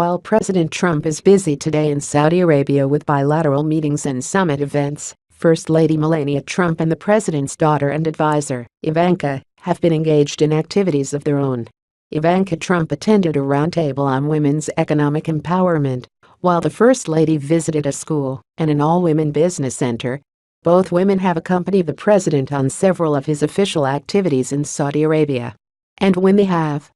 While President Trump is busy today in Saudi Arabia with bilateral meetings and summit events, First Lady Melania Trump and the president's daughter and advisor, Ivanka, have been engaged in activities of their own. Ivanka Trump attended a roundtable on women's economic empowerment, while the First Lady visited a school and an all-women business center. Both women have accompanied the president on several of his official activities in Saudi Arabia. And when they have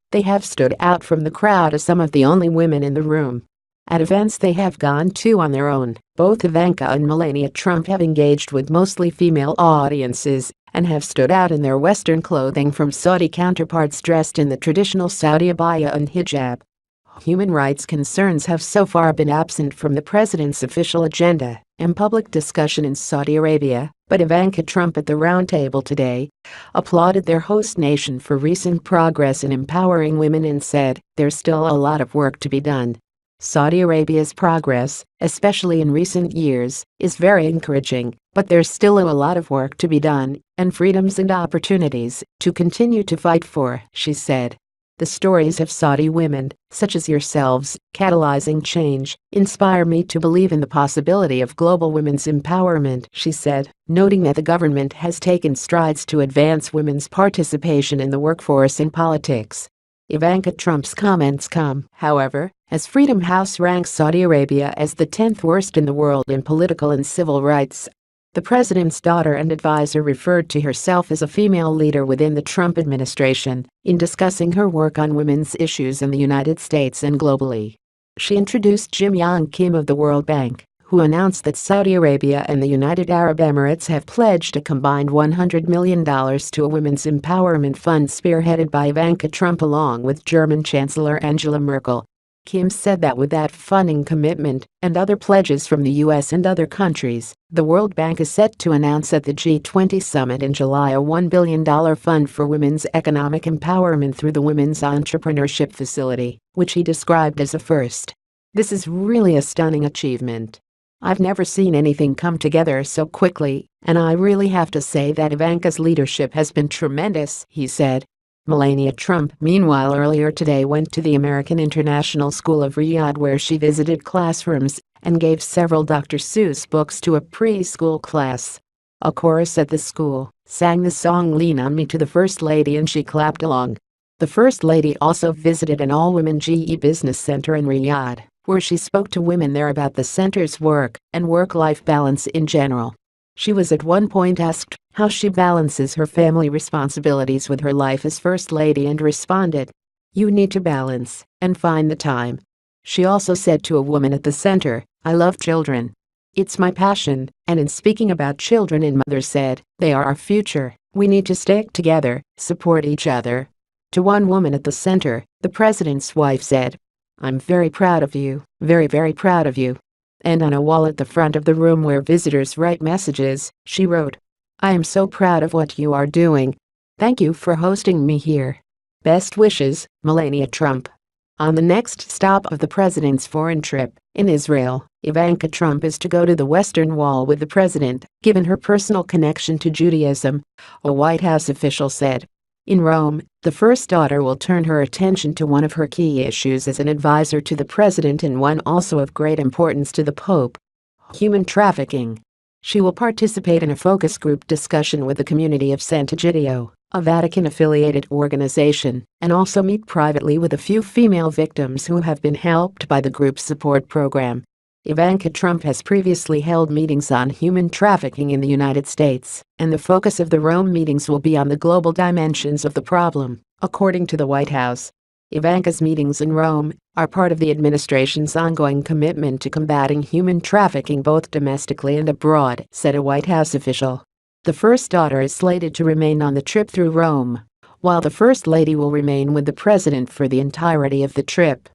stood out from the crowd as some of the only women in the room. At events they have gone to on their own, both Ivanka and Melania Trump have engaged with mostly female audiences and have stood out in their Western clothing from Saudi counterparts dressed in the traditional Saudi abaya and hijab. Human rights concerns have so far been absent from the president's official agenda and public discussion in Saudi Arabia, but Ivanka Trump at the roundtable today applauded their host nation for recent progress in empowering women and said, "There's still a lot of work to be done." Saudi Arabia's progress, especially in recent years, is very encouraging, but there's still a lot of work to be done and freedoms and opportunities to continue to fight for, she said. The stories of Saudi women, such as yourselves, catalyzing change, inspire me to believe in the possibility of global women's empowerment, she said, noting that the government has taken strides to advance women's participation in the workforce and politics. Ivanka Trump's comments come, however, as Freedom House ranks Saudi Arabia as the 10th worst in the world in political and civil rights. The president's daughter and advisor referred to herself as a female leader within the Trump administration in discussing her work on women's issues in the United States and globally. She introduced Jim Yong Kim of the World Bank, who announced that Saudi Arabia and the United Arab Emirates have pledged a combined $100 million to a women's empowerment fund spearheaded by Ivanka Trump along with German Chancellor Angela Merkel. Kim said that with that funding commitment and other pledges from the U.S. and other countries, the World Bank is set to announce at the G20 summit in July a $1 billion fund for women's economic empowerment through the Women's Entrepreneurship Facility, which he described as a first. "This is really a stunning achievement. I've never seen anything come together so quickly, and I really have to say that Ivanka's leadership has been tremendous," he said. Melania Trump, meanwhile, earlier today went to the American International School of Riyadh where she visited classrooms and gave several Dr. Seuss books to a preschool class. A chorus at the school sang the song "Lean on Me" to the First Lady and she clapped along. The First Lady also visited an all-women GE business center in Riyadh, where she spoke to women there about the center's work and work-life balance in general. She was at one point asked how she balances her family responsibilities with her life as First Lady and responded, "You need to balance and find the time." She also said to a woman at the center, "I love children. It's my passion," and in speaking about children and mothers said, "They are our future. We need to stick together, support each other." To one woman at the center, the president's wife said, "I'm very proud of you, very, very proud of you." And on a wall at the front of the room where visitors write messages, she wrote, "I am so proud of what you are doing. Thank you for hosting me here. Best wishes, Melania Trump." On the next stop of the president's foreign trip, in Israel, Ivanka Trump is to go to the Western Wall with the president, given her personal connection to Judaism, a White House official said. In Rome, the first daughter will turn her attention to one of her key issues as an advisor to the president and one also of great importance to the Pope: human trafficking. She will participate in a focus group discussion with the community of Sant'Egidio, a Vatican-affiliated organization, and also meet privately with a few female victims who have been helped by the group's support program. Ivanka Trump has previously held meetings on human trafficking in the United States, and the focus of the Rome meetings will be on the global dimensions of the problem, according to the White House. Ivanka's meetings in Rome are part of the administration's ongoing commitment to combating human trafficking both domestically and abroad, said a White House official. The first daughter is slated to remain on the trip through Rome, while the First Lady will remain with the president for the entirety of the trip.